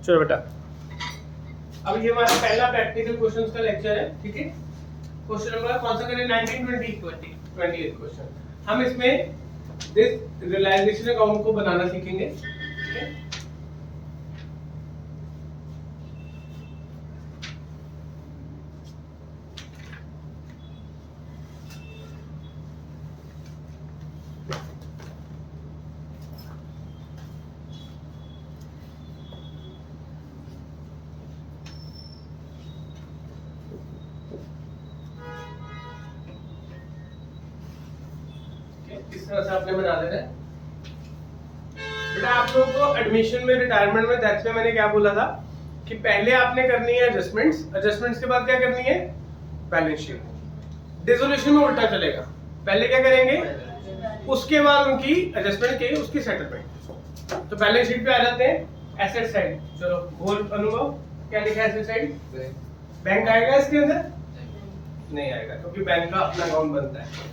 चलो बेटा, अब ये हमारा पहला प्रैक्टिकल क्वेश्चंस का लेक्चर है, ठीक है। क्वेश्चन नंबर कौन सा करें? 19, 20, 28 क्वेश्चन। हम इसमें दिस रियलाइजेशन अकाउंट को बनाना सीखेंगे, ठीक है। इस तरह से आपने बना देना है बेटा। आप लोगों को एडमिशन में, रिटायरमेंट में, दैट्स में मैंने क्या बोला था कि पहले आपने करनी है एडजस्टमेंट्स, एडजस्टमेंट्स के बाद क्या करनी है? Balance sheet. डिसोल्यूशन में उल्टा चलेगा, पहले क्या करेंगे, उसके बाद उनकी एडजस्टमेंट की, उसकी सेटलमेंट। तो बैलेंस शीट पे आ जाते हैं, एसेट साइड। चलो बोल अनुभव, क्या लिखा है एसेट साइड? बैंक आएगा इसके अंदर? नहीं आएगा, क्योंकि बैंक का अपना अकाउंट बनता है।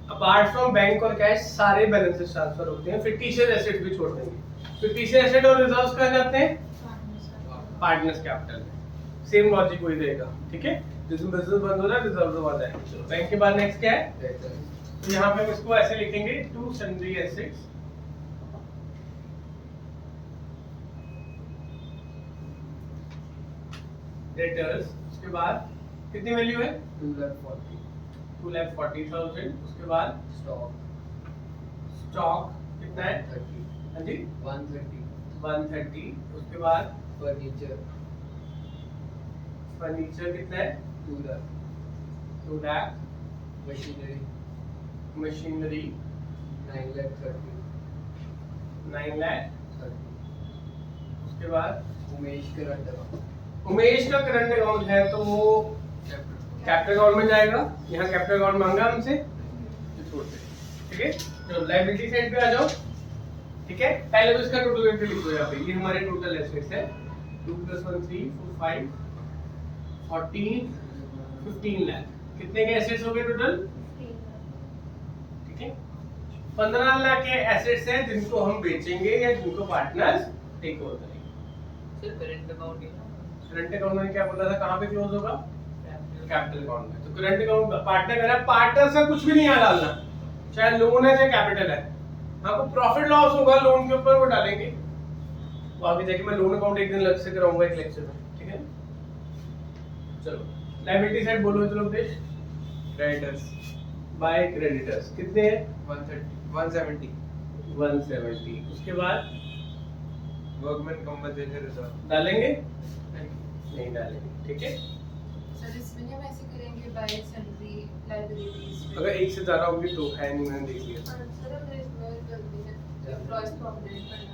अपार्ट फ्रॉम बैंक और कैश सारे बैलेंसेस ट्रांसफर होते हैं, फिक्टिशियस एसेट भी छोड़ देंगे। फिक्टिशियस एसेट और रिजर्व्स कहाँ जाते हैं? पार्टनर्स कैपिटल में। सेम लॉजिक वही रहेगा, ठीक है। जिसमें बिजनेस बंद हो रहा है, रिजर्व्स आ जाएंगे। चलो बैंक के बाद नेक्स्ट क्या है? तो यहाँ पे हम इसको ऐसे लिखेंगे, टू सन्ड्री एसेट्स डेटर्स। उसके बाद कितनी वैल्यू है? 2,40,000। उसके बाद स्टॉक कितना है? 30। हाँ जी 130। उसके बाद फर्नीचर कितना है? 2 लाख। 2 लाख। मशीनरी 9 लाख 30। 9 लाख। 30। उसके बाद उमेश करंट अकाउंट। उमेश का करंट अकाउंट है तो वो कैपिटल अकाउंट में जाएगा। यहाँ कैपिटल अकाउंट मांगा हमसे, छोड़ दे, ठीक है। तो लायबिलिटी साइड पे आ जाओ, ठीक है। पहले तो इसका टोटल करके लिखो यहाँ पे, ये हमारे टोटल एसेट्स है। 2 + 1 3 4 5 14 15 लाख। कितने के एसेट्स हो गए टोटल? ठीक है। 15 लाख के एसेट्स हैं जिनको हम बेचेंगे या जिनको पार्टनर्स टेक ओवर करेंगे। सर करंट अकाउंट है, करंट अकाउंट में क्या बोला था, कहाँ पे क्लोज होगा? कैपिटल अकाउंट में। तो करंट अकाउंट पार्टनर करा, पार्टनर से कुछ भी नहीं यहाँ डालना, चाहे लोन है चाहे कैपिटल है। हाँ, को प्रॉफिट लॉस होगा लोन के ऊपर, वो डालेंगे। वो आगे जाके मैं लोन अकाउंट एक दिन अलग से कराऊंगा एक लेक्चर में, ठीक है। चलो लायबिलिटी साइड बोलो, चलो उपदेश। क्रेडिटर्स बाय क्रेडिटर्स कितने हैं? 170। 170। उसके बाद वर्कमैन कंपनसेशन रिजर्व डालेंगे? नहीं डालेंगे, ठीक है। सर इसमें हम ऐसे करेंगे बाय सन्ड्री लायबिलिटीज। अगर एक से ज्यादा होगी तो है नहीं, मैंने देख लिया। सर अगर इसमें जल्दी से एम्प्लॉयज प्रोविडेंट फंड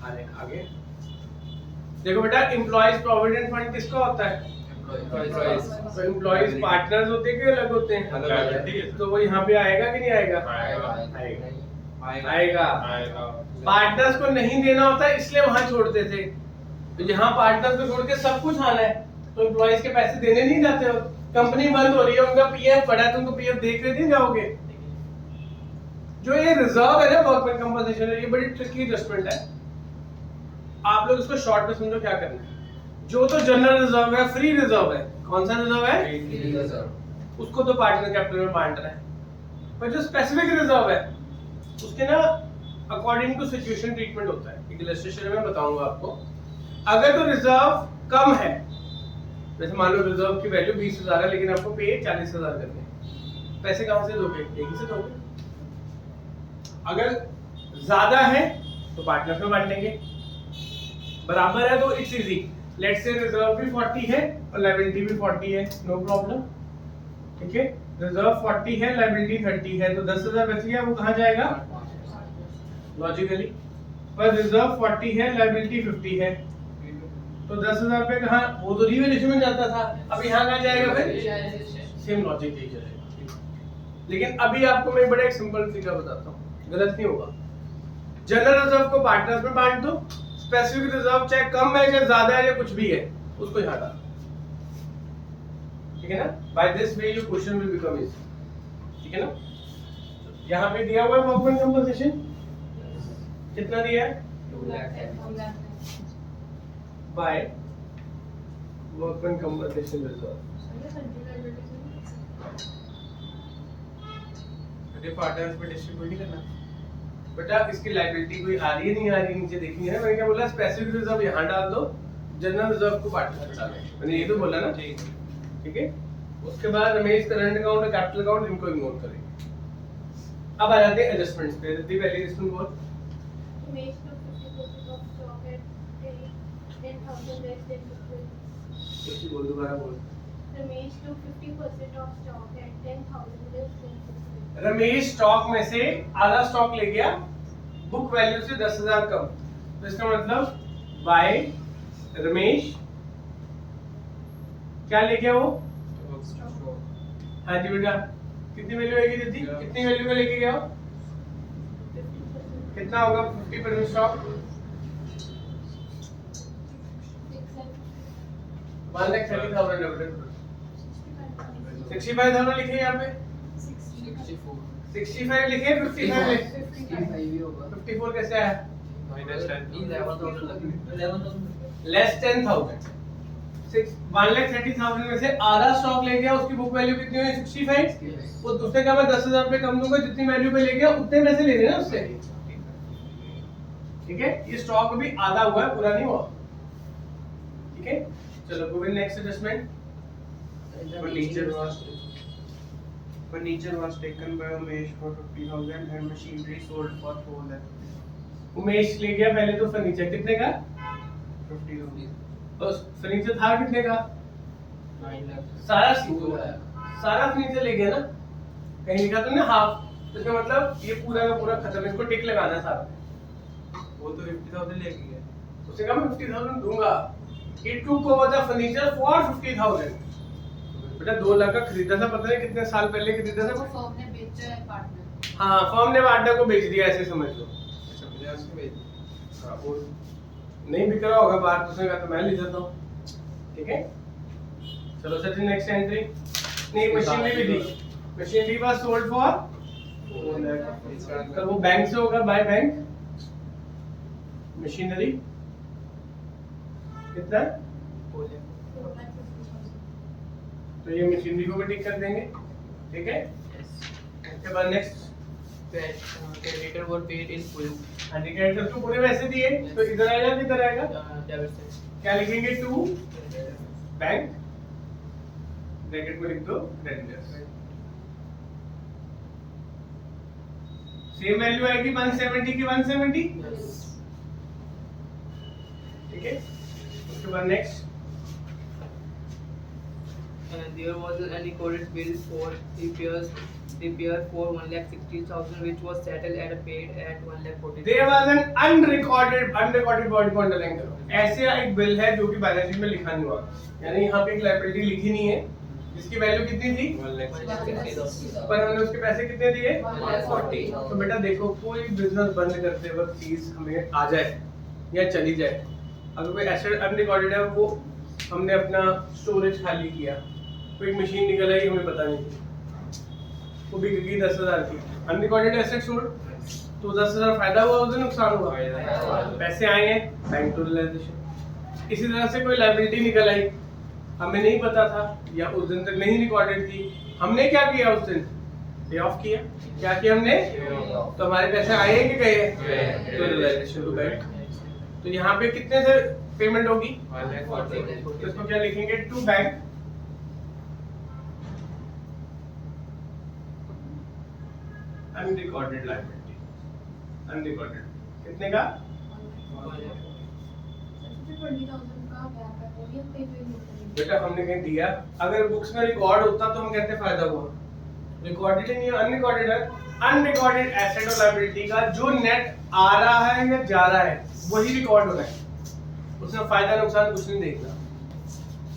आगे आगे देखो बेटा, एम्प्लॉयज प्रोविडेंट फंड किसका होता है? एम्प्लॉयज। तो एम्प्लॉयज पार्टनर्स होते हैं कि अलग होते हैं? अलग। तो वो यहाँ पे आएगा कि नहीं आएगा? आएगा। पार्टनर्स को नहीं देना होता इसलिए वहां छोड़ते थे, तो यहाँ पार्टनर्स को छोड़ के सब कुछ आना है, तो एम्प्लॉयज के पैसे देने नहीं जाते हो। कंपनी बंद हो रही है, उनका पीएफ पड़ा है, तुमको पीएफ देख रहे नहीं जाओगे। जो ये रिजर्व है ना, वर्कमैन कंपनसेशन, ये बड़ी ट्रिकी एडजस्टमेंट है। आप लोग इसको शॉर्ट में समझो क्या करना है। जो तो जनरल रिजर्व है, फ्री रिजर्व है, कौन सा रिजर्व है? उसको तो पार्टनर कैपिटल में बांट रहा है। पर जो स्पेसिफिक रिजर्व है उसके ना अकॉर्डिंग टू सिचुएशन ट्रीटमेंट होता है। एक इलस्ट्रेशन में बताऊंगा आपको। अगर तो रिजर्व कम है, जैसे मान लो रिजर्व की वैल्यू 20,000 है लेकिन आपको पे 40,000 करने हैं, पैसे कहां से दोगे? एक ही से दोगे। अगर ज्यादा है तो पार्टनर में बांट लेंगे, बराबर है तो it's easy. Let's say reserve भी 40 है और लायबिलिटी भी 40 है, नो प्रॉब्लम, ठीक है। रिजर्व 40 है, लायबिलिटी 30 है, तो 10,000 बच गया, वो कहां जाएगा? लॉजिकली। पर रिजर्व 40 है, लायबिलिटी 50 है, तो 10,000 पे कहाँ? वो तो रिवैल्यूएशन में जाता था, अब यहाँ कहाँ जाएगा फिर? सेम लॉजिक यही चलेगा। लेकिन अभी आपको मैं बड़ा एक सिंपल तरीका बताता हूँ, गलत नहीं होगा। जनरल रिजर्व को पार्टनर्स में बांट दो, स्पेसिफिक रिजर्व चाहे कम है चाहे ज्यादा है या कुछ भी है उसको यहाँ डालो, ठीक है ना। By this way your question will become easy, ठीक है ना। यहाँ पे दिया हुआ है वर्कमैन कंपनसेशन कितना दिया है? 2 lakh. By workman compensation reserve. अरे पार्टनर्स पे डिस्ट्रीब्यूट नहीं करना। बेटा इसकी लायबिलिटी कोई आ रही है नहीं आ रही नीचे देखनी है। मैंने क्या बोला, स्पेसिफिक रिजर्व यहाँ डाल दो, जनरल रिजर्व को पार्टनर डाल दो। मैंने ये तो बोला ना। ठीक है। उसके बाद रमेश करंट अकाउंट और कैपिटल अकाउंट इनको इग्नोर करेंगे। अब आ जाते हैं एडजस्टमेंट्स पे। रिद्धि पहले एडजस्टमेंट बोल। Remains to 50% of stock at 10,000 less than book इसकी बोल दोबारा बोल। value. Remains to 50% of stock at 10,000 less than book value. Ramesh stock में से आधा स्टॉक ले गया बुक वैल्यू से 10,000 कम। तो इसका मतलब बाय रमेश क्या ले गया वो? हाँ जी बेटा, कितनी वैल्यू आएगी दीदी? कितनी वैल्यू का लेके गया हो? कितना होगा 50% स्टॉक? 1,30,000 65,000 लिखे यहाँ पे। 65 लिखे, 55 लिखे। 54 कैसे आया? लेस 10,000। 1,30,000 में से आधा स्टॉक ले गया, उसकी बुक वैल्यू कितनी हुई? 65। वो दूसरे का मैं 10,000 रुपए कम दूंगा, जितनी वैल्यू पे ले गया उतने पैसे ले लेना उससे। ठीक है, ये स्टॉक भी आधा हुआ है, पूरा नहीं हुआ। ठीक है, चलो go with next adjustment. Furniture was taken by Umesh for 50,000 and machinery sold for 4 lakh. Umesh ले गया पहले तो फर्नीचर, कितने का? 50,000. और फर्नीचर था कितने का? 9 lakh. सारा सारा फर्नीचर ले गया ना। कहीं लिखा तुमने हाफ, तो इसका मतलब ये पूरा का पूरा खत्म। इसको टिक लगाना है साथ। वो तो 50,000 ले गया। उससे कहा मैं 50,000 दूंगा। It took over the furniture for 50,000. बेटा 2 लाख का खरीदा था, पता नहीं कितने साल पहले खरीदा था। फर्म ने बेचा है पार्टनर। हाँ, फर्म ने पार्टनर को बेच दिया, ऐसे समझ लो। अच्छा 50 को भेज। हाँ, वो नहीं बिक रहा होगा बाहर, तो उसने कहा तो मैं ले जाता हूँ। ठीक है, चलो सचिन नेक्स्ट एंट्री। नहीं, मशीनरी भी थी। Machinery was sold for 4 lakh. तो वो बैंक से होगा, बाय बैंक। मशीनरी कितना? 4,50,000. तो ये मशीनरी को भी टिक कर देंगे। ठीक है, इसके बाद next Creditor were paid in full. Indicator तो पूरे वैसे दिए, तो इधर आएगा किधर आएगा? Debit side. क्या लिखेंगे? टू बैंक, ब्रैकेट में लिख दो क्रेडिटर्स। सेम वैल्यू आएगी 170 की 170। ठीक है, उसके बाद next There was an unrecorded bill for repair for 1,60,000 which was settled and paid at 1,40,000. There was an unrecorded body को अंडरलाइन करो। ऐसे एक बिल है जो कि बैलेंस शीट में लिखा नहीं हुआ, यानी यहाँ पे एक लायबिलिटी लिखी नहीं है जिसकी वैल्यू कितनी थी 1,60,000. पर हमने उसके पैसे कितने दिए 140. तो बेटा देखो, कोई बिजनेस बंद करते वक्त चीज हमें आ जाए या चली जाए, अगर कोई एसेट अनरिकॉर्डेड है, वो हमने अपना स्टोरेज खाली किया, कोई मशीन निकल आई हमें पता नहीं, वो बिक गई 10,000 की, अनरिकॉर्डेड एसेट छोड़, तो 10,000 फायदा हुआ उसे नुकसान हुआ? पैसे आए हैं बैंक टू रियलाइजेशन। इसी तरह से कोई लायबिलिटी निकल आई, हमें नहीं पता था या उस दिन तक नहीं रिकॉर्डेड थी, हमने क्या किया उस दिन? पे ऑफ किया। क्या किया हमने? तो हमारे पैसे आए हैं कि गए? तो रियलाइजेशन टू बैंक। तो यहाँ पे कितने से पेमेंट होगी? 1,40,000. तो इसको क्या लिखेंगे? To bank unrecorded liability. Unrecorded कितने का? 20,000 का गैप है, वो भी हम कहीं पे नहीं करेंगे. बेटा हमने कहीं दिया, अगर बुक्स में रिकॉर्ड होता तो हम कहते फायदा हुआ, रिकॉर्डेड नहीं है, अनरिकॉर्डेड है। अनरिकॉर्डेड एसेट और लायबिलिटी का जो नेट आ रहा है या जा रहा है वही रिकॉर्ड होना है, उसमें फायदा नुकसान कुछ नहीं देखना।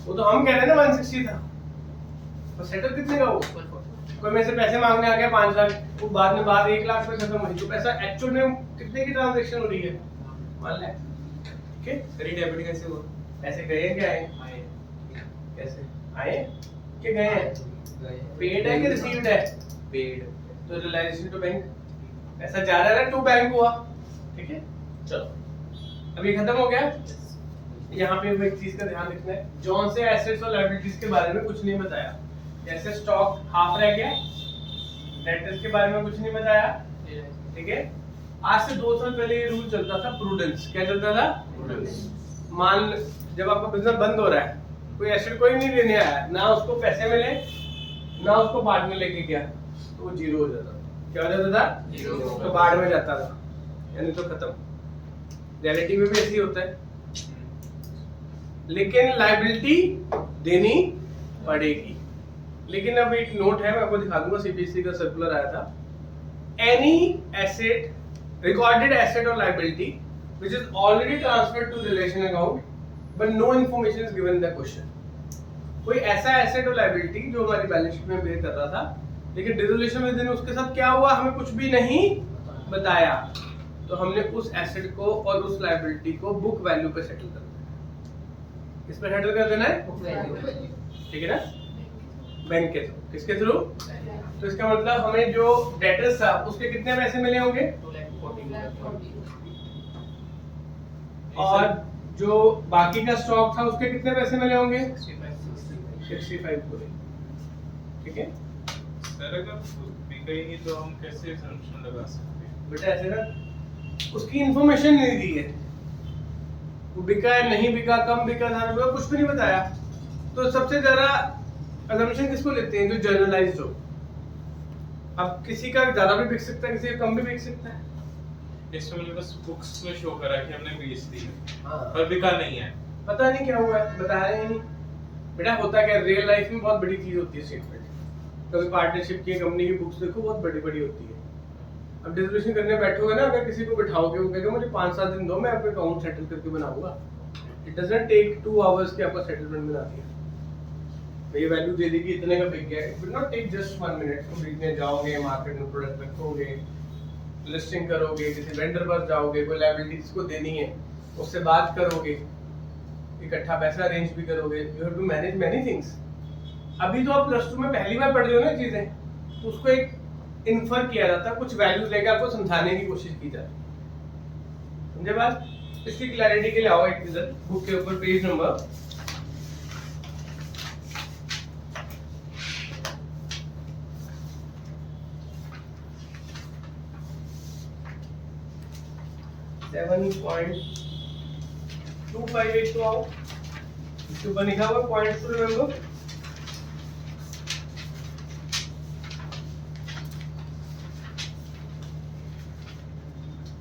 वो तो हम कह रहे हैं ना 160 था, तो सेटल कितने का वो? कोई मेरे से पैसे मांगने आ गया 5 लाख, वो बाद में बात 1 लाख पे खत्म हुई, तो पैसा एक्चुअल में कितने की ट्रांजैक्शन हो रही है? 1 लाख। ओके, तेरी डेबिट कैसे हुआ? पैसे गए हैं क्या आए? आए. कैसे आए कि गए हैं? पेड है कि रिसीव्ड है? पेड. तो रियलाइजेशन टू बैंक, पैसा जा रहा है ना, टू बैंक हुआ। ठीक है, चलो अब ये खत्म हो गया। यहाँ पे एक चीज का ध्यान रखना है, जॉन से एसेट्स और लायबिलिटीज के बारे में कुछ नहीं बताया। जैसे स्टॉक हाफ रह गया, डेटर्स के बारे में कुछ नहीं बताया, ठीक है। आज से 2 साल पहले ये रूल चलता था प्रूडेंस। क्या चलता था? प्रूडेंस। मान जब आपका बिजनेस बंद हो रहा है, कोई एसेट कोई नहीं लेने आया, ना उसको पैसे मिले ना उसको बाढ़ में लेके गया, तो वो जीरो हो जाता था। क्या हो जाता था? जीरो। तो बाढ़ में जाता था, यानी तो खत्म। रियलिटी में भी ऐसे ही होता है, लेकिन लायबिलिटी देनी पड़ेगी। लेकिन अब एक नोट है, मैं आपको दिखा दूंगा, सीबीएसई का सर्कुलर आया था। Any asset, recorded asset or liability which is already transferred to relation account but no information is given in the question। कोई ऐसा एसेट और लायबिलिटी जो हमारी बैलेंस शीट में बेयर कर रहा था, लेकिन डिसोल्यूशन में दिन उसके साथ क्या हुआ हमें कुछ भी नहीं बताया, तो हमने उस एसेट को और उस लायबिलिटी को बुक वैल्यू पे सेटल कर देना। किस पे सेटल कर देना है? बुक वैल्यू, ठीक है ना, बैंक के थ्रू। किसके थ्रू? तो इसका मतलब हमें जो डेटर्स था उसके कितने पैसे मिले होंगे, और जो बाकी का स्टॉक था उसके कितने पैसे मिले होंगे, 65 पूरे, ठीक है। सर अगर बिका ही नहीं तो हम कैसे assumption लगा सकते हैं? बेटा ऐसे ना, उसकी इंफॉर्मेशन नहीं दी है, वो बिका है नहीं बिका, कम बिका ज्यादा बिका, कुछ भी नहीं बताया। तो सबसे ज्यादा assumption किसको लेते हैं? जो जर्नलाइज्ड हो। अब किसी का ज्यादा भी बिक सकता है, किसी का कम भी बिक सकता है। इसमें मतलब बस बुक्स में शो करा कि हमने बेच दी है, हाँ। पर बिका नहीं है। पता नहीं क्या हुआ है, बताया ही नहीं। बेटा होता क्या, रियल लाइफ में बहुत बड़ी चीज होती है स्टेटमेंट। कभी पार्टनरशिप की कंपनी की बुक्स देखो, बहुत बड़ी बड़ी होती है। अब डिसोल्यूशन करने बैठोगे ना, अगर किसी को बिठाओगे, वो कहेगा मुझे 5-7 दिन दो, मैं आपका अकाउंट सेटल करके बनाऊंगा। इट डजंट टेक 2 आवर्स कि आपका सेटलमेंट बना दिया। ये वैल्यू दे देगी, इतने का बिक गया। It will not take just 1 minute. तुम खरीदने जाओगे, मार्केट में प्रोडक्ट रखोगे, लिस्टिंग करोगे, किसी वेंडर पर जाओगे, कोई लायबिलिटीज को देनी है उससे बात करोगे, इकट्ठा पैसा अरेंज भी करोगे। You have to manage many things. अभी तो आप +2 में पहली बार पढ़ रहे हो ना चीजें, तो उसको एक इन्फर किया जाता है, कुछ वैल्यूज लेकर आपको समझाने की कोशिश की जाती है। समझे बात? इसकी क्लैरिटी के लिए आओ एक इधर बुक के ऊपर पेज नंबर 7.258 तो आओ, इसके ऊपर लिखा हुआ पॉइंट्स टू रिमेंबर।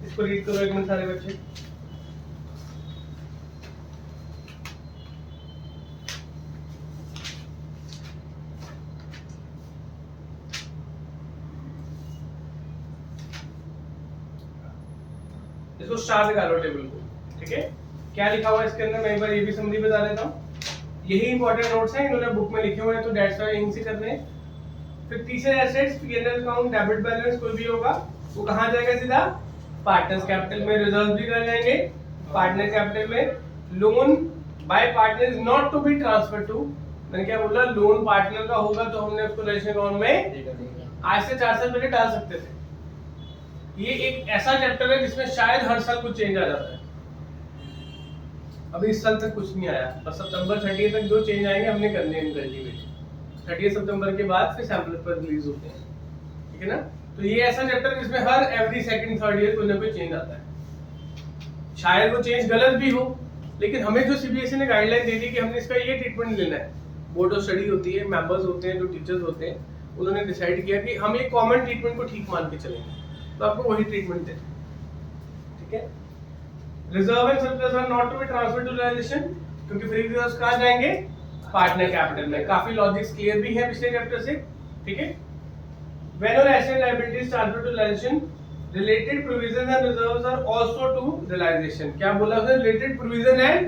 इसको रीड करो एक मिनट सारे बच्चे। इसको स्टार लगा लो टेबल को, ठीक है। क्या लिखा हुआ है इसके अंदर, मैं एक बार ये भी समरी बता देता हूँ। यही इंपॉर्टेंट नोट्स हैं, इन्होंने बुक में लिखे हुए हैं, तो दैट्स व्हाई यहीं से करने हैं। फिर तीसरे assets, PNL account, debit balance कोई भी होगा, वो कहाँ जाएगा? सीधा पार्टनर्स कैपिटल में। रिजर्व भी कर जाएंगे पार्टनर कैपिटल में। Loan by partner is not to be transfer to, मैंने क्या बोला, लोन पार्टनर का होगा तो हमने उसको रिलेशन अकाउंट में आज से 4 साल पहले डाल सकते थे। ये एक ऐसा चैप्टर है जिसमें शायद हर साल कुछ चेंज आ जाता है। अभी इस साल तक कुछ नहीं आया, बस सितंबर 30 तक जो चेंज आएंगे हमने करने हैं कल्टीवेट। 30 सितंबर के बाद फिर सैंपल पर रिलीज होते हैं, ठीक है ना। तो ये ऐसा चैप्टर जिसमें हर एवरी सेकंड थर्ड ईयर कोई ना कोई चेंज आता है। शायद वो चेंज गलत भी हो, लेकिन हमें जो सीबीएसई ने गाइडलाइन दे दी कि हमने इसका ये ट्रीटमेंट लेना है। बोर्ड ऑफ स्टडी होती है, मेंबर्स होते हैं, जो टीचर्स होते हैं, उन्होंने डिसाइड किया कि हम एक कॉमन ट्रीटमेंट को ठीक मान के चलेंगे, तो आपको वही ट्रीटमेंट देना, ठीक है। Reserve and surplus are not to be transferred to realisation, क्योंकि फ्री रिजर्व्स कहां जाएंगे? पार्टनर कैपिटल में। काफी लॉजिक्स क्लियर भी है पिछले चैप्टर से, ठीक है। Whenever asset liabilities transferred to realization, related provisions and reserves are also to realization। क्या बोला उसने? related provision and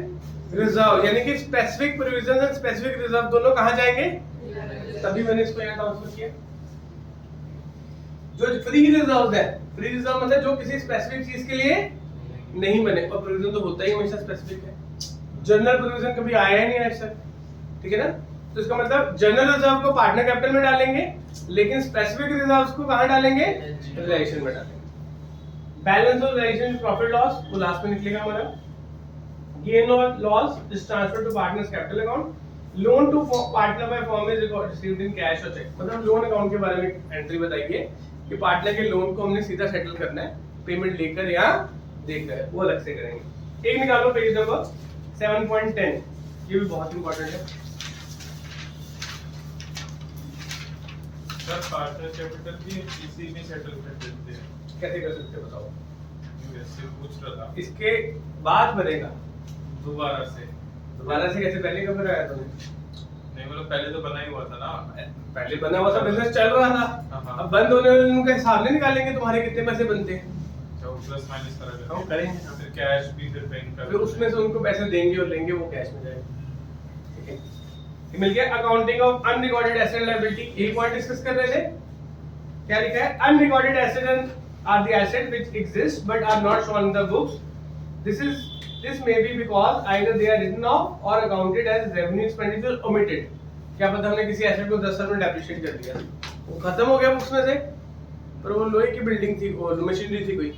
reserve, यानी कि specific provisions and specific reserve दोनों कहाँ जाएंगे? तभी मैंने इसको यहाँ ट्रांसफर किया। जो फ्री रिजर्व है, फ्री रिजर्व मतलब जो किसी स्पेसिफिक चीज के लिए नहीं बने, और प्रोविजन तो होता ही हमेशा स्पेसिफिक है। जनरल प्रोविजन कभी आया ही नहीं आज तक, ठीक है ना। तो इसका मतलब जनरल रिजर्व को पार्टनर कैपिटल में डालेंगे, लेकिन स्पेसिफिक रिजर्व्स को कहां डालेंगे? रियलाइजेशन में डालेंगे। Balance of realisation profit loss वो लास्ट में निकलेगा हमारा। gain or loss is transferred to partner's capital account. Loan to partner by firm is received in cash or check. मतलब लोन अकाउंट के बारे में एंट्री बताइए कि पार्टनर के लोन को हमने सीधा सेटल करना है, पेमेंट लेकर या देकर, वो अलग से करेंगे। एक निकालो पेज नंबर 7.10, ये भी बहुत इंपॉर्टेंट है। सर पार्टनर कैपिटल भी इसी में सेटल कर देते हैं, कैसे कर सकते हो बताओ? वैसे पूछ रहा था इसके बाद बनेगा दोबारा से। दोबारा से कैसे? पहले कब बनाया तुमने? नहीं मतलब पहले तो बना ही हुआ था ना। पहले बना हुआ था, बिजनेस चल रहा था, हाँ। अब बंद होने वाले उनका हिसाब नहीं निकालेंगे तुम्हारे कितने पैसे बनते हैं, अच्छा वो प्लस माइनस करा करते हम हैं। करेंगे। फिर कैश भी फिर बैंक का फिर उसमें से उनको पैसे देंगे और लेंगे, वो कैश में जाएगा। ठीक है, ये मिल गया accounting of unrecorded asset and liability. एक पॉइंट डिस्कस कर रहे थे, क्या लिखा है? Unrecorded asset are the asset which exist but are not shown in the books. This may be because either they are written off or accounted as revenue expenditure omitted. क्या पता हमने किसी एसेट को 10 साल में डेप्रिशिएट कर दिया, वो खत्म हो गया बुक्स में से, पर वो लोहे की बिल्डिंग थी, वो मशीनरी थी कोई,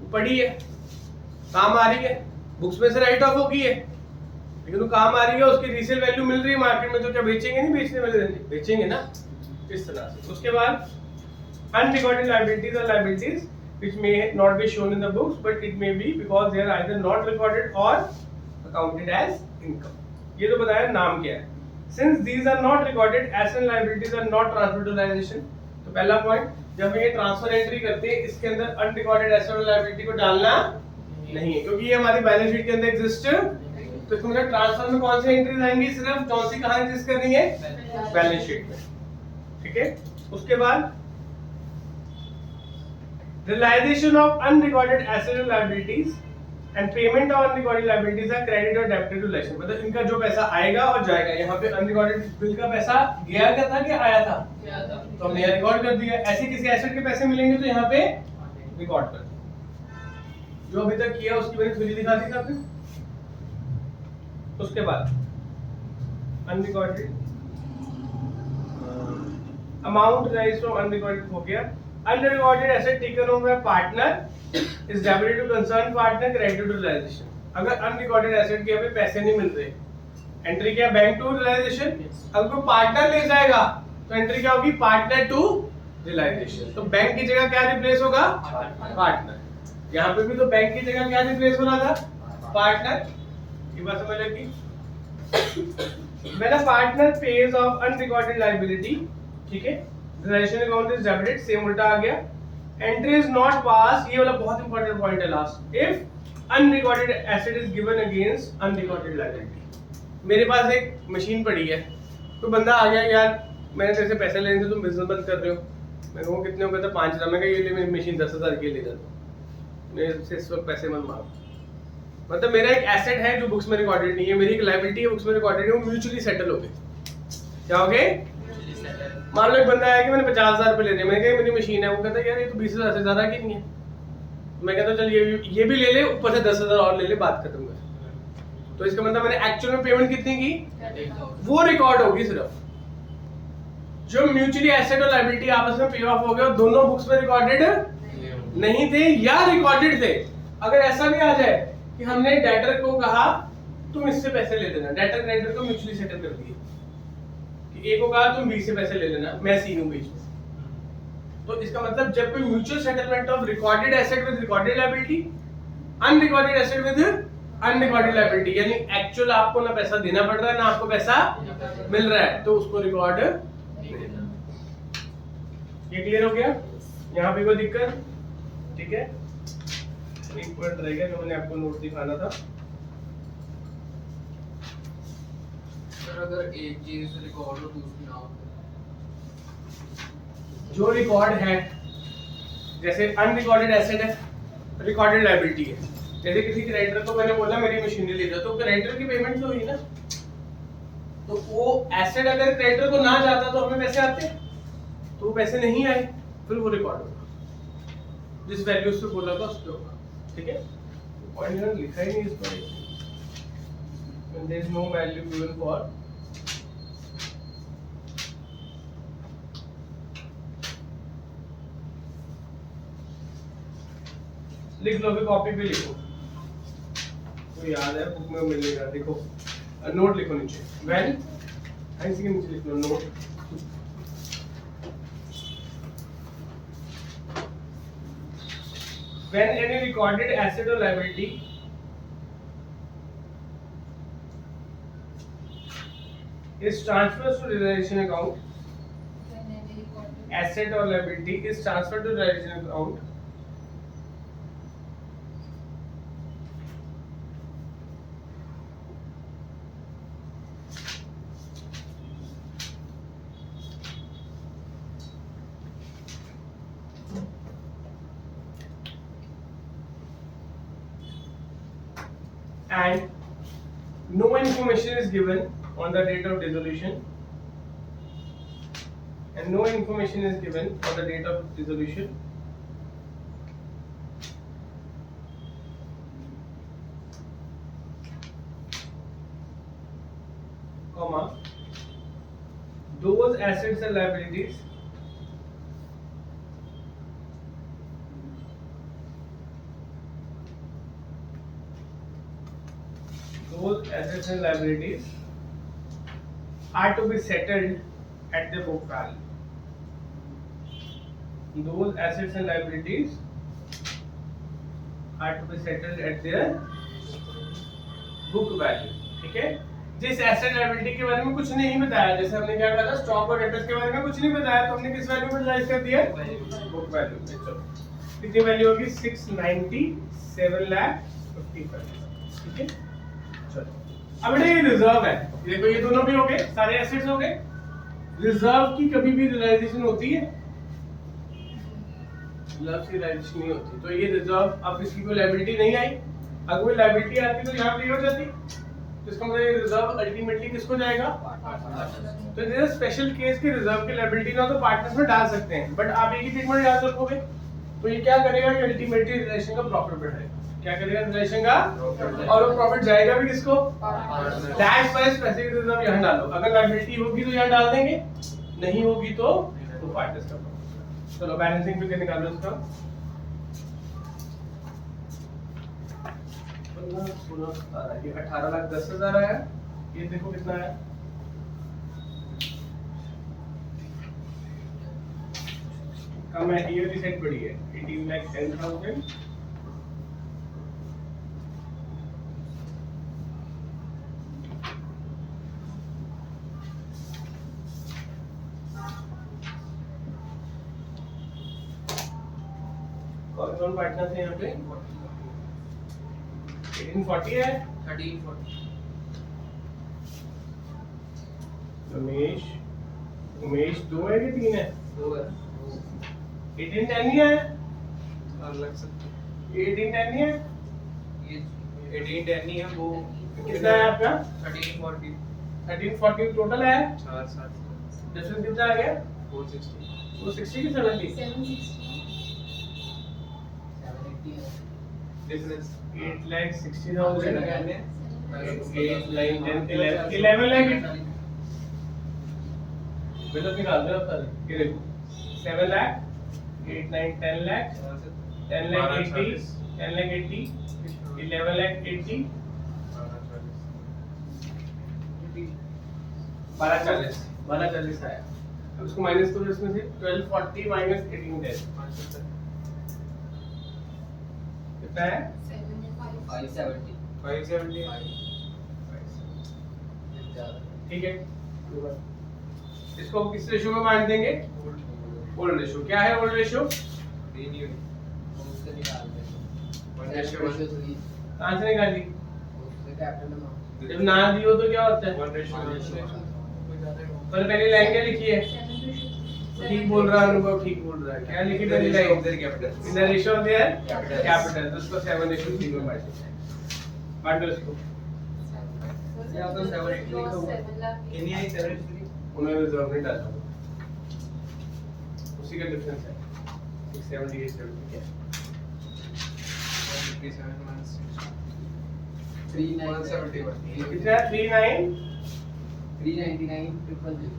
वो पड़ी है, काम आ रही है, बुक्स में से राइट ऑफ हो गई है, लेकिन वो काम आ रही है, उसकी रीसेल वैल्यू मिल रही है मार्केट में, तो क्या बेचेंगे? नहीं बेचने वाले, बेचेंगे ना, इस तरह से। उसके बाद अनरिकॉर्डेड लायबिलिटीज और liabilities which may not be shown in the books but it may be because they are either not recorded or accounted as income. ये तो बताया नाम क्या है। Since these are not recorded, assets and liabilities are not transferred to realization. तो पहला point, जब ये ट्रांसफर एंट्री करते हैं इसके अंदर अनरिकॉर्डेड एसेट और लायबिलिटी को डालना नहीं है, क्योंकि ये हमारी बैलेंस शीट के अंदर एग्जिस्ट। तो इसमें ट्रांसफर में कौन सी एंट्रीज आएंगी? सिर्फ कौन सी कहां एग्जिस्ट कर रही है? बैलेंस शीट में। ठीक है, उसके बाद realization of unrecorded assets and liabilities and payment of unrecorded liabilities are credit or debit to relation। मतलब इनका जो पैसा आएगा और जाएगा, यहाँ पे अनरिकॉर्डेड बिल का पैसा गया क्या था कि आया था? तो हमने यहाँ रिकॉर्ड कर दिया। ऐसे किसी एसेट के पैसे मिलेंगे तो यहाँ पे रिकॉर्ड कर दिया। जो अभी तक किया उसकी मैंने थ्योरी दिखा दी था आपने। उसके बाद unrecorded amount rise from unrecorded हो गया। Unrecorded asset taken over by partner is debited to concerned partner, credited to realization। अगर unrecorded asset के हमें पैसे नहीं मिल रहे, एंट्री क्या? Bank to realisation. अगर कोई पार्टनर ले जाएगा तो एंट्री क्या होगी? Partner to realisation. तो बैंक की जगह क्या रिप्लेस होगा? पार्टनर। यहाँ पे भी तो बैंक की जगह क्या रिप्लेस हो रहा था? पार्टनर। ये बात समझ लगी? When a partner pays off unrecorded liability, ठीक है, realisation account is debited, same उल्टा आ गया। एंट्री इज नॉट पास, ये वाला बहुत इंपॉर्टेंट पॉइंट है last. If unrecorded asset is given against unrecorded liability. मेरे पास एक मशीन पड़ी है, तो बंदा आ गया, यार मैंने तेरे से पैसे लेने थे, तुम बिजनेस बंद कर रहे हो। मैं कहूँ कितने हो? कहता 5,000। मैं कहा ये ले मेरी मशीन 10,000 की ले जाता, मेरे से इस वक्त पैसे मत मांगो। मतलब मेरा एक एसेट है जो बुक्स में रिकॉर्डेड नहीं है, मेरी एक लायबिलिटी है बुक्स में रिकॉर्डेड है, वो म्यूचुअली सेटल हो गए। क्या हो गए? मान लो एक बंदा आया कि मैंने 50,000 रुपए लेने, मैंने कहा मेरी मशीन है, वो कहता है यार ये तो 20,000 से ज्यादा की नहीं है। मैं कहता चल ये भी ले ले, ऊपर से 10,000 और ले ले, बात खत्म कर। तो इसका मतलब मैंने एक्चुअल में पेमेंट कितनी की, वो रिकॉर्ड होगी सिर्फ। जो म्यूचुअली एसेट और लायबिलिटी आपस में पे ऑफ हो गए, दोनों बुक्स में रिकॉर्डेड नहीं थे या रिकॉर्डेड थे। अगर ऐसा भी आ जाए कि हमने डेटर को कहा तुम इससे पैसे ले लेना, डेटर क्रेडिटर को म्यूचुअली सेटल कर दिए, ए को कहा तुम बी से पैसे ले लेना, मैं सी हूं बीच में। तो इसका मतलब जब कोई mutual settlement of recorded asset with recorded liability, unrecorded asset with unrecorded liability, यानी एक्चुअल आपको ना पैसा देना पड़ रहा है ना आपको पैसा मिल रहा है, तो उसको रिकॉर्ड। ये क्लियर हो गया? यहाँ पे कोई दिक्कत? ठीक है, एक पॉइंट रह गया जो मैंने आपको नोट दिखाना था। अगर एक चीज रिकॉर्ड हो दूसरी ना हो, जो रिकॉर्ड है, जैसे अनरिकॉर्डेड एसेट है, रिकॉर्डेड लायबिलिटी है। जैसे किसी क्रेडिटर को मैंने बोला मेरी मशीनरी ले जाओ, तो क्रेडिटर की पेमेंट तो हुई ना, तो वो एसेट अगर क्रेडिटर को ना जाता तो हमें पैसे आते, तो वो पैसे नहीं आए, फिर वो रिकॉर्ड होगा, जिस वैल्यू से बोला था उस पे होगा। ठीक है, पॉइंट लिखा ही नहीं इस पर, when there is no value given for लिख लो, फिर कॉपी पे लिखो। तो याद है बुक में मिलेगा, देखो नोट लिखो नीचे, व्हेन इसी के नीचे लिख लो note. When any recorded asset or liability is transferred to realization account, When any recorded asset or liability is transferred to realization account, and no information is given on the date of dissolution, and no information is given on the date of dissolution, comma, those assets and liabilities are to be settled at the book value. Those assets and liabilities are to be settled at their book value. ठीक है, जिस asset liability के बारे में कुछ नहीं बताया, जैसे हमने क्या कहा था स्टॉक और डेटर्स के बारे में कुछ नहीं बताया, तो हमने किस वैल्यू में रिलाइज कर दिया, बुक वैल्यू में। चलो कितनी वैल्यू होगी, 697 लाख 55। ठीक है, चलो अब ये रिजर्व है, देखो ये दोनों भी हो गए, सारे एसेट्स हो गए। रिजर्व की कभी भी रियलाइजेशन होती है, रिजर्व की रियलाइजेशन नहीं होती, तो ये रिजर्व, अब इसकी कोई लायबिलिटी नहीं आई, अगर कोई लायबिलिटी आती तो यहाँ पे हो जाती, तो इसका मतलब ये रिजर्व अल्टीमेटली किसको जाएगा, तो ये स्पेशल केस के रिजर्व की लायबिलिटी ना तो पार्टनर्स में डाल सकते हैं, बट आप एक ही ट्रीटमेंट याद रखोगे, तो ये क्या करेगा कि अल्टीमेटली रिलेशन का प्रॉफिट बढ़ाएगा, क्या करेगा रिलेशन का, और वो प्रॉफिट जाएगा भी किसको, डैश पर स्पेसिफिक रिजर्व यहाँ डालो, अगर लायबिलिटी होगी तो यहाँ डाल देंगे, नहीं होगी तो पार्टनर्स का प्रॉफिट। चलो बैलेंसिंग फिगर निकालो इसका, 18,10,000 आया, ये देखो कितना है, कम है, ईयरली सेट बड़ी है, 18,10,000। कौन पार्टनर थे यहाँ पे, 1840 है, 1340 रमेश, उमेश 2 है कि 3 है, 2 है, 1810 ही है, अलग से 1810 ही है, ये 1810 ही है, वो कितना है आपका, 1340 1340 टोटल है, 460 डिफरेंस कितना आ गया, 460 वो 60 की 70, 760 डिफरेंस 8,60,000 लगाने 8, 9, 10, 11 लाख बिल्कुल निकाल दो आप सारे, ये देखो 7 लाख, 8, 9, 10 लाख, 10 लाख 80, 10 लाख 80, 11 लाख 80, 1240 आया। अब इसको माइनस करो इसमें से, 1240 माइनस 1810 कितना है, 570 ठीक है। इसको किस रेशियो में बांट देंगे, ओल्ड रेशियो। क्या है ओल्ड रेशियो, रीन्यू उससे निकाल दे 1:1 कहाँ से निकाली, उससे कैपिटल अमाउंट जब ना दी हो तो क्या होता है, 1:1 पर पहली लाइन क्या लिखी है, ठीक बोल रहा है अनुभव, ठीक बोल रहा है, क्या लिखी पहली line, in the ratio of their capital, तो उसको 7:3 में बांट देते हैं, बांटो इसको। यहाँ तो 780 लिखा हुआ है, इन्हीं आई 783 उन्होंने रिजर्व नहीं डाला, उसी का डिफरेंस है 678 ठीक है। 171 कितना है 39 399 000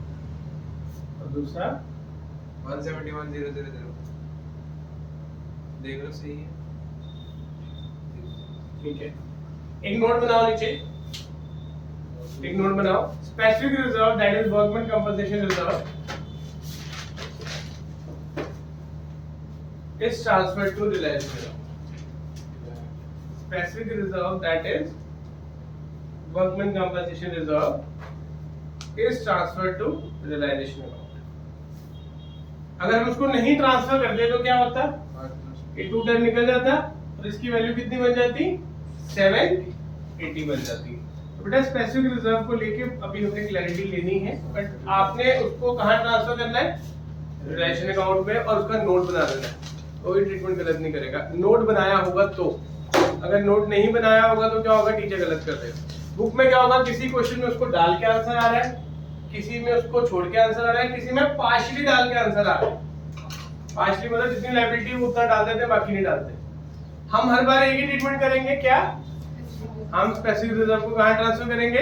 और दूसरा 171,000 देख लो सही है, ठीक है। एक नोट बनाओ नीचे, एक नोट बनाओ। Specific reserve that is workman compensation reserve is transferred to realization account. Specific reserve that is workman compensation reserve is transferred to realization account. अगर हम उसको नहीं ट्रांसफर करते तो क्या होता? ये 2 टर्म निकल जाता और इसकी वैल्यू कितनी बन जाती? 780 बन जाती। तो बेटा स्पेसिफिक रिजर्व को लेके अभी हमें क्लैरिटी लेनी है, बट आपने उसको कहाँ ट्रांसफर करना है? रिलेशन अकाउंट में, और उसका नोट बना देना है। कोई ट्रीटमेंट गलत नहीं करेगा। नोट बनाया होगा तो, अगर नोट नहीं बनाया होगा तो क्या होगा? टीचर गलत कर देगा। बुक में क्या होगा? किसी क्वेश्चन में उसको डाल के आंसर आ रहा है, किसी में उसको छोड़ के आंसर आ रहा है, किसी में पार्शियली डाल के आंसर आ रहा है। पार्शियली मतलब जितनी लायबिलिटी वो उतना डाल देते हैं, बाकी नहीं डालते। हम हर बार एक ही ट्रीटमेंट करेंगे क्या? हम स्पेसिफिक रिजर्व को कहाँ ट्रांसफर करेंगे?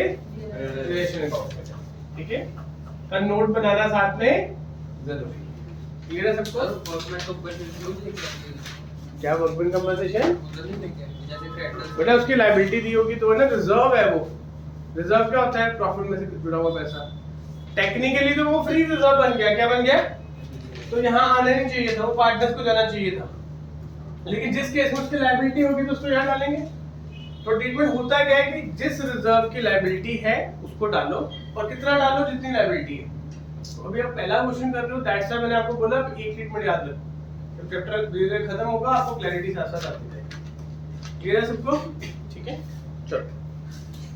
रिलेशन अकाउंट में। ठीक है, और नोट बनाना साथ में जरूरी। क्लियर है सबको? वर्कमैन कंपनसेशन क्या वर्कमैन कंपनसेशन? बेटा उसकी लायबिलिटी दी होगी तो ना, रिजर्व है वो। रिजर्व क्या होता है? प्रॉफिट में से जुड़ा हुआ पैसा। टेक्निकली तो वो फ्री रिजर्व बन गया। क्या बन गया? तो यहाँ आना नहीं चाहिए था, वो पार्टनर्स को जाना चाहिए था। लेकिन जिस केस में उसकी लायबिलिटी होगी तो उसको यहाँ डालेंगे। तो ट्रीटमेंट होता क्या है कि जिस रिजर्व की लायबिलिटी है उसको डालो, और कितना डालो? जितनी लायबिलिटी है। तो अभी आप पहला क्वेश्चन कर रहे हो, दैट्स व्हाई मैंने आपको बोला एक ट्रीटमेंट याद रखो। जब चैप्टर धीरे खत्म होगा आपको क्लैरिटी साथ साथ आती जाएगी। क्लियर है सबको? ठीक है, चलो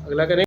अगला करें।